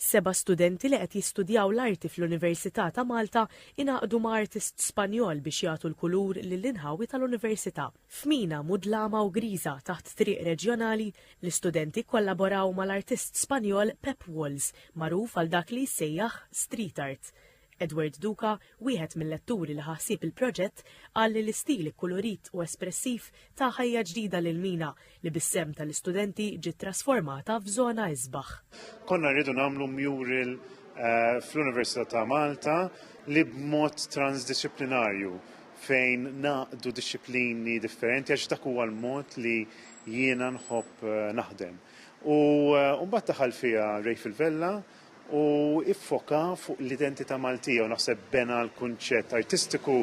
7 studenti li qed jistudjaw l-arti fl-Università ta' Malta ingħaqdu ma' artist Spanjol biex jagħtu l-kulur lill-inħawi tal-Università. F'Mina, Mudlama u Griża taħt triq reġjonali, l-istudenti kollaboraw mal-artist Spanjol Pep Walls, magħruf għal dak li jsejjaħ street art. Edward Duca, wieħed mill-letturi li ħassib il-proġett, qal li l-istil kolorit u espressiv ta' ħajja ġdida lil Mina li bis-sem tal-istudenti ġiet trasformata f'żona isbaħ. Konna rridu nagħmlu mural fl-Università ta' Malta li b'mod transdisciplinarju fejn naqdu disċiplini differenti għax dak huwa l-mod li jiena nħobb naħdem. U mbagħad daħal fiha Ray Fil-Vella u iffoka fuq l-identità Maltija u naħseb bena l-kunċett artistiku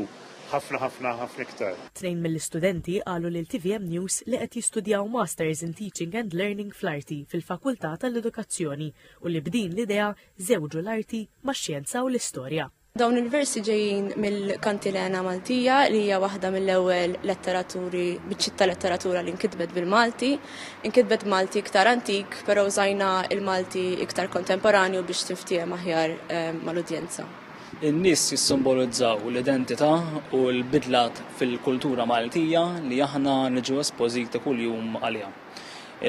ħafna iktar. Tnejn mill-istudenti qalu lil TVM News li qed jistudjaw Masters in Teaching and Learning fl-Arti fil-Fakultà tal-Edukazzjoni u li b'din l-idea żewġu l-arti max-xjenza u l-istorja. Dawn il-versi ġejjin mill-Kantilena Maltija li hija waħda mill-ewwel biċċiet ta' letteratura li nkitbet bil-Malti. Inkitbet Malti iktar antik, però użajna il-Malti iktar kontemporanju biex tinftiehem aħjar mal-udjenza. In-nies jissimbolizzaw l-identità u l-bidlat fil-kultura Maltija li aħna niġu espożiti kuljum għaliha.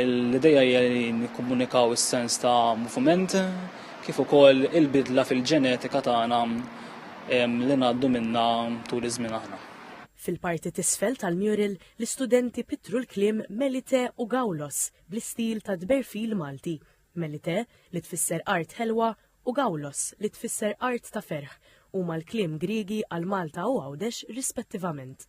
L-idea hija li nikkomunikaw is-sens ta' moviment kif ukoll il-bidla fil-ġenetika tagħna li ngħaddu minnha tul iż-żmien aħna. Fil-parti t'isfel tal-mural, l-istudenti pittru l-kliem Melite u Gawlos bl-istil ta' tberfil Malti. Melite li tfisser art ħelwa u Gawlos li tfisser art ta' ferħ huma l-kliem Griegi għal Malta u Għawdex rispettivament.